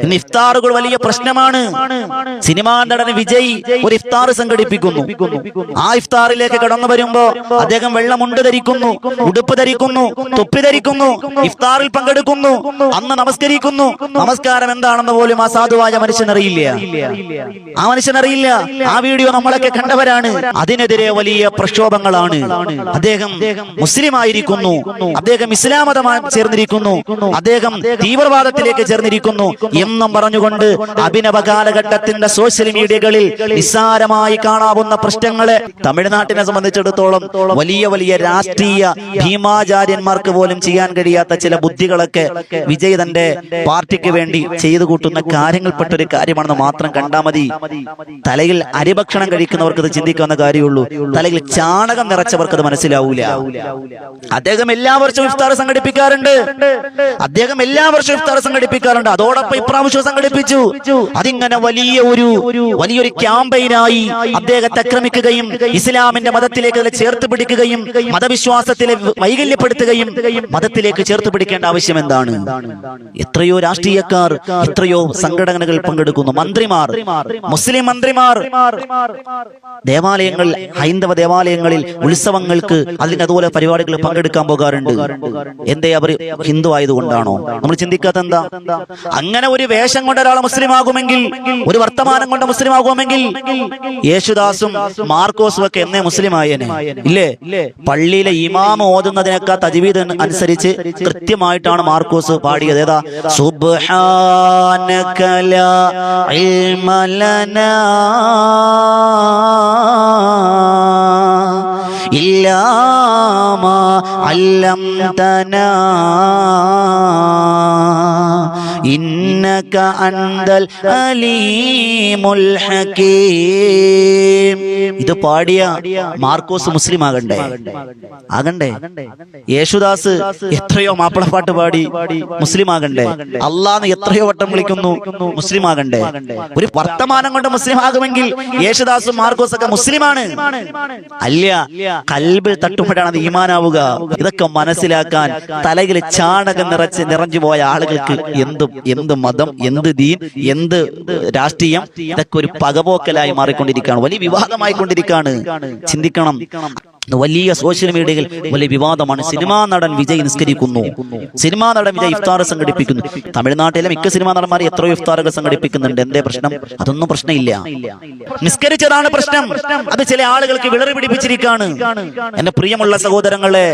ഇന്ന് ഇഫ്താറുകൾ വലിയ പ്രശ്നമാണ്. സിനിമാ നടൻ വിജയ് ഒരു ഇഫ്താർ സംഘടിപ്പിക്കുന്നു. ആ ഇഫ്താറിലേക്ക് കടന്നു വരുമ്പോ അദ്ദേഹം വെള്ളമുണ്ട് ധരിക്കുന്നു, ഉടുപ്പ് ധരിക്കുന്നു, തൊപ്പി ധരിക്കുന്നു, ഇഫ്താറിൽ പങ്കെടുക്കുന്നു, അന്ന് നമസ്കരിക്കുന്നു. നമസ്കാരം എന്താണെന്ന് പോലും ആ സാധുവായ മനുഷ്യനറിയില്ല. ആ മനുഷ്യനറിയില്ല. ആ വീഡിയോ നമ്മളൊക്കെ കണ്ടവരാണ്. അതിനെതിരെ വലിയ പ്രക്ഷോഭങ്ങളാണ്. അദ്ദേഹം മുസ്ലിം ആയിരിക്കുന്നു, അദ്ദേഹം ഇസ്ലാം മതമായി ചേർന്നിരിക്കുന്നു, അദ്ദേഹം തീവ്രവാദത്തിലേക്ക് ചേർന്നിരിക്കുന്നു എന്നും പറഞ്ഞുകൊണ്ട് അഭിനവ കാലഘട്ടത്തിന്റെ സോഷ്യൽ മീഡിയകളിൽ നിസ്സാരമായി കാണാവുന്ന പ്രശ്നങ്ങളെ തമിഴ്നാട്ടിനെ സംബന്ധിച്ചിടത്തോളം വലിയ വലിയ രാഷ്ട്രീയ ഭീമാചാര്യന്മാർക്ക് പോലും ചെയ്യാൻ കഴിയാത്ത ചില ബുദ്ധികളൊക്കെ വിജയ് തന്റെ പാർട്ടിക്ക് വേണ്ടി ചെയ്തു കൂട്ടുന്ന കാര്യങ്ങൾപ്പെട്ടൊരു കാര്യമാണെന്ന് മാത്രം കണ്ടാൽ മതി. തലയിൽ അരിഭക്ഷണം കഴിക്കുന്നവർക്ക് ഇത് ചിന്തിക്കാവുന്ന കാര്യമുള്ളൂ. തലയിൽ ചാണകം നിറച്ചവർക്ക് അത് മനസ്സിലാവൂല. അദ്ദേഹം എല്ലാ വർഷവും ഇഫ്താർ സംഘടിപ്പിക്കാറുണ്ട്. അതോടൊപ്പം ഇപ്രാവശ്യം സംഘടിപ്പിച്ചു. അതിങ്ങനെ വലിയൊരു ക്യാമ്പയിനായി അദ്ദേഹത്തെ ആക്രമിക്കുകയും ഇസ്ലാമിന്റെ മതത്തിലേക്ക് ചേർത്ത് പിടിക്കുകയും മതവിശ്വാസത്തിലെ വൈകല്യപ്പെടുത്തുകയും മതത്തിലേക്ക് ചേർത്ത് പിടിക്കേണ്ട ആവശ്യം എന്താണ്? എത്രയോ രാഷ്ട്രീയക്കാർ, എത്രയോ സംഘടനകൾ പങ്കെടുക്കുന്നു. മന്ത്രിമാർ, മുസ്ലിം മന്ത്രിമാർ ദേവാലയങ്ങൾ, ഹൈന്ദവ ദേവാലയങ്ങളിൽ ഉത്സവങ്ങൾക്ക് അല്ലെങ്കിൽ അതുപോലെ പരിപാടികൾ പങ്കെടുക്കാൻ പോകാറുണ്ട്. എന്തേ? അവർ ഹിന്ദു ആയതുകൊണ്ടാണോ? നമ്മൾ ചിന്തിക്കാത്ത എന്താ? അങ്ങനെ ഒരു വേഷം കൊണ്ട് ഒരാളെ മുസ്ലിം ആകുമെങ്കിൽ, ഒരു വർത്തമാനം കൊണ്ട് മുസ്ലിം ആകുമെങ്കിൽ യേശുദാസും മാർക്കോസും ഒക്കെ എന്നേ മുസ്ലിം ആയേനെ ഇല്ലേ? പള്ളിയിലെ ഇമാമ ഓതുന്നതിനേക്കാൾ തജ്വീദ് അനുസരിച്ച് കൃത്യമായിട്ടാണ് മാർക്കോസ് പാടിയത്. ഏതാ? സുബ്ഹാനക ലാ ഇൽമ ലനാ ഇല്ലാ മാ അല്ലംതനാ ഇന്നക അൻതൽ അലീമുൽ ഹകീം. ഇത് പാടിയ മാർക്കോസ് മുസ്ലിം ആകണ്ടേ? യേശുദാസ് എത്രയോ മാപ്പിളപ്പാട്ട് പാടി മുസ്ലിം ആകണ്ടേ? അള്ളാന്ന് എത്രയോ വട്ടം വിളിക്കുന്നു, മുസ്ലിം ആകണ്ടേ? ഒരു വർത്തമാനം കൊണ്ട് മുസ്ലിം ആകുമെങ്കിൽ യേശുദാസും മാർക്കോസ് ഒക്കെ മുസ്ലിമാണ്. അല്ല, കൽബിൽ തട്ടുമ്പോഴാണ് അത് ഈമാനാവുക. ഇതൊക്കെ മനസ്സിലാക്കാൻ തലയിൽ ചാണകം നിറഞ്ഞു പോയ ആളുകൾക്ക് എന്ത് മതം, എന്ത് ദീൻ, എന്ത് രാഷ്ട്രീയം, ഇതൊക്കെ ഒരു പകപോക്കലായി മാറിക്കൊണ്ടിരിക്കുകയാണ്, വലിയ വിവാദമായിക്കൊണ്ടിരിക്കുകയാണ്. ചിന്തിക്കണം. വലിയ സോഷ്യൽ മീഡിയയിൽ വലിയ വിവാദമാണ്. സിനിമാ നടൻ വിജയ് നിസ്കരിക്കുന്നു, സിനിമാ നടൻ വിജയ് ഇഫ്താർ സംഘടിപ്പിക്കുന്നു. തമിഴ്നാട്ടിലെ മിക്ക സിനിമാ നടന്മാർ എത്രയോ ഇഫ്താറുകൾ സംഘടിപ്പിക്കുന്നുണ്ട്. എന്തേ പ്രശ്നം? അതൊന്നും പ്രശ്നമില്ല. നിസ്കരിച്ചതാണ് പ്രശ്നം. അത് ചില ആളുകൾക്ക് വിളറി പിടിപ്പിച്ചിരിക്കുകയാണ്. എന്റെ പ്രിയമുള്ള സഹോദരങ്ങളെ,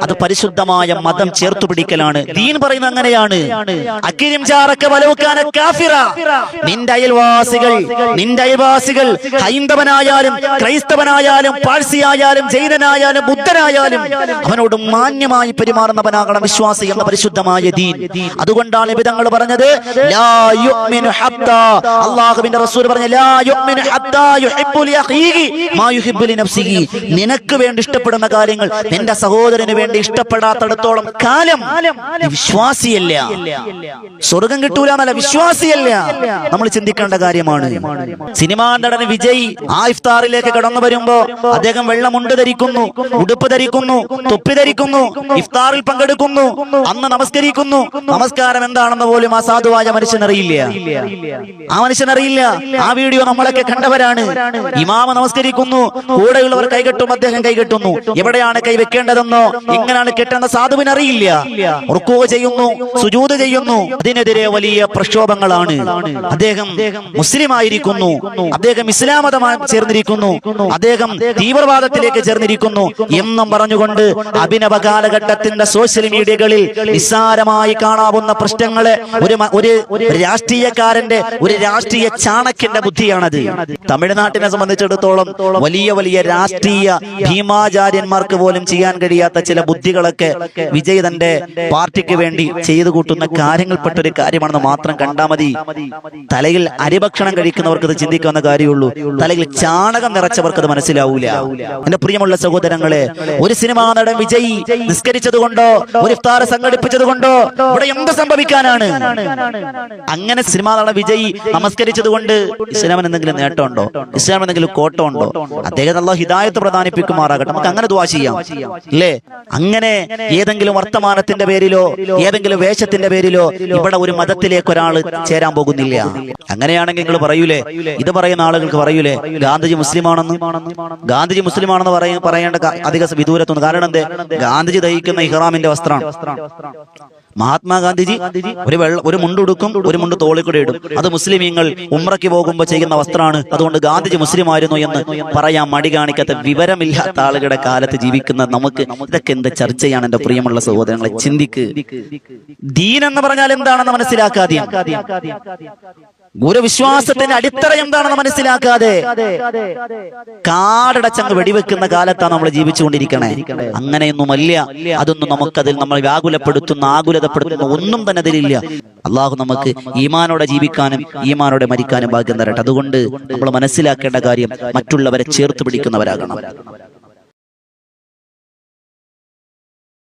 അത് പരിശുദ്ധമായ മതം ചേർത്തു പിടിക്കലാണ്. ദീൻ പറയുന്നത് അങ്ങനെയാണ്. നിന്റെ അയൽവാസികൾ ഹൈന്ദവനായാലും ക്രൈസ്തവനായാലും പാഴ്സിയായാലും ജൈനനായാലും ബുദ്ധനായാലും അവനോട് മാന്യമായി പെരുമാറുന്നവനാകണം വിശ്വാസി എന്ന പരിശുദ്ധമായ ദീൻ. അതുകൊണ്ടാണ് നബിതങ്ങൾ പറഞ്ഞത്, ലാ യുഅ്മിനു ഹത്താ, അല്ലാഹുവിന്റെ റസൂൽ പറഞ്ഞു, ലാ യുഅ്മിനു ഹത്താ യുഹിബ്ബു ലി അഖീഹി മാ യുഹിബ്ബു ലി നഫ്സിഹി. നിനക്ക് വേണ്ടി ഇഷ്ടപ്പെടുന്ന കാര്യങ്ങൾ നിന്റെ സഹോദരന് വേണ്ടി ഇഷ്ടപ്പെടാത്തിടത്തോളം കാലം വിശ്വാസിയല്ല. സ്വർഗം കിട്ടൂല എന്നല്ല, വിശ്വാസിയല്ല. നമ്മൾ ചിന്തിക്കേണ്ട കാര്യമാണ്. സിനിമാ നടൻ വിജയ് ആ ഇഫ്താറിലേക്ക് കടന്നു വരുമ്പോ അദ്ദേഹം വെള്ളമുണ്ട് ധരിക്കുന്നു, ഉടുപ്പ് ധരിക്കുന്നു, തൊപ്പി ധരിക്കുന്നു, ഇഫ്താറിൽ പങ്കെടുക്കുന്നു, അന്ന് നമസ്കരിക്കുന്നു. നമസ്കാരം എന്താണെന്ന് പോലും ആ സാധുവായ മനുഷ്യനറിയില്ല. ആ വീഡിയോ നമ്മളൊക്കെ കണ്ടവരാണ്. ഇമാമ നമസ്കരിക്കുന്നു, കൂടെയുള്ളവർ കൈകെട്ടും, അദ്ദേഹം കൈകെട്ടുന്നു. എവിടെയാണ് കൈവെക്കേണ്ടതെന്നോ എങ്ങനെയാണ് കെട്ടേണ്ട സാധുവിന് അറിയില്ല. റുക്കൂ ചെയ്യുന്നു, സുജൂദ് ചെയ്യുന്നു. അതിനെതിരെ വലിയ പ്രക്ഷോഭങ്ങളാണ്. അദ്ദേഹം മുസ്ലിം ആയിരിക്കുന്നു, അദ്ദേഹം ഇസ്ലാം മതമായി ചേർന്നിരിക്കുന്നു, അദ്ദേഹം തീവ്രവാദത്തിലേക്ക് ചേർന്നിരിക്കുന്നു എന്നും പറഞ്ഞുകൊണ്ട് അഭിനവ കാലഘട്ടത്തിന്റെ സോഷ്യൽ മീഡിയകളിൽ നിസ്സാരമായി കാണാവുന്ന പ്രശ്നങ്ങളെ ഒരു രാഷ്ട്രീയക്കാരന്റെ, ഒരു രാഷ്ട്രീയ ചാണക്യന്റെ ബുദ്ധിയാണത്. തമിഴ്നാട്ടിനെ സംബന്ധിച്ചിടത്തോളം വലിയ വലിയ രാഷ്ട്രീയ ഭീമാചാര്യന്മാർക്ക് പോലും ചെയ്യാൻ കഴിയാത്ത ചില ബുദ്ധികളൊക്കെ വിജയ് തന്റെ പാർട്ടിക്ക് വേണ്ടി ചെയ്തു കൂട്ടുന്ന കാര്യങ്ങൾപ്പെട്ടൊരു കാര്യമാണെന്ന് മാത്രം കണ്ടാൽ മതി. തലയിൽ അരിഭക്ഷണം കഴിക്കുന്നവർക്ക് ഇത് ചിന്തിക്കാവുന്ന കാര്യമുള്ളൂ. തലയിൽ ചാണകം നിറച്ചവർക്ക് അത് മനസ്സിലാവൂല. എന്റെ പ്രിയമുള്ള സഹോദരങ്ങളെ, ഒരു സിനിമാ നടൻ വിജയ് നിസ്കരിച്ചത് കൊണ്ടോ ഒരു ഇഫ്താർ സംഘടിപ്പിച്ചത് കൊണ്ടോ ഇവിടെ എന്ത് സംഭവിക്കാനാണ്? അങ്ങനെ സിനിമാ നടൻ വിജയ് നമസ്കരിച്ചത് കൊണ്ട് ഇസ്ലാമിന് എന്തെങ്കിലും നേട്ടമുണ്ടോ? ഇസ്ലാമിന് എന്തെങ്കിലും കോട്ടമുണ്ടോ? അദ്ദേഹം അല്ലാഹു ഹിദായത്ത് പ്രദാനിപ്പിക്കുമാറാകട്ടെ. നമുക്ക് അങ്ങനെ ദുആ ചെയ്യാം അല്ലേ? അങ്ങനെ ഏതെങ്കിലും വർത്തമാനത്തിന്റെ പേരിലോ ഏതെങ്കിലും വേഷത്തിന്റെ പേരിലോ ഇവിടെ ഒരു മതത്തിലേക്ക് ഒരാൾ ചേരാൻ പോകുന്നില്ല. അങ്ങനെയാണെങ്കിൽ നിങ്ങൾ പറയൂലേ, ഇത് പറയുന്ന ആളുകൾക്ക് പറയൂലേ ഗാന്ധിജി മുസ്ലിമാണെന്ന്? ഗാന്ധിജി മുസ്ലിമാണെന്ന് പറയേണ്ട അധിക വിദൂരത്തൊന്നും. കാരണം എന്തേ? ഗാന്ധിജി ധരിക്കുന്ന ഇഹ്റാമിന്റെ വസ്ത്രമാണ്. മഹാത്മാഗാന്ധിജി ഒരു മുണ്ടുടുക്കും, ഒരു മുണ്ട് തോളിൽ കൂടെ ഇടും. അത് മുസ്ലിമീങ്ങൾ ഉംറയ്ക്ക് പോകുമ്പോൾ ചെയ്യുന്ന വസ്ത്രമാണ്. അതുകൊണ്ട് ഗാന്ധിജി മുസ്ലിം ആയിരുന്നു എന്ന് പറയാൻ മടി കാണിക്കാത്ത വിവരമില്ലാത്ത ആളുകളുടെ കാലത്ത് ജീവിക്കുന്ന നമുക്ക് ഇതൊക്കെ എന്ത് ചർച്ചയാണ്? എന്റെ പ്രിയമുള്ള സഹോദരങ്ങളെ, ചിന്തിക്ക്. ദീൻ എന്ന് പറഞ്ഞാൽ എന്താണെന്ന് മനസ്സിലാക്കാതെ, ഗുരുവിശ്വാസത്തിന്റെ അടിത്തറ എന്താണെന്ന് മനസ്സിലാക്കാതെ കാടടച്ചങ്ങ് വെടിവെക്കുന്ന കാലത്താണ് നമ്മൾ ജീവിച്ചുകൊണ്ടിരിക്കണേ. അങ്ങനെയൊന്നുമല്ല. അതൊന്നും നമുക്കതിൽ നമ്മൾ വ്യാകുലപ്പെടുത്തുന്ന ആകുലതപ്പെടുത്തുന്ന ഒന്നും തന്നെ അതിലില്ല. അള്ളാഹു നമുക്ക് ഈമാനോടെ ജീവിക്കാനും ഈമാനോടെ മരിക്കാനും ഭാഗ്യം തരട്ടെ. അതുകൊണ്ട് നമ്മൾ മനസ്സിലാക്കേണ്ട കാര്യം മറ്റുള്ളവരെ ചേർത്ത് പിടിക്കുന്നവരാകണം.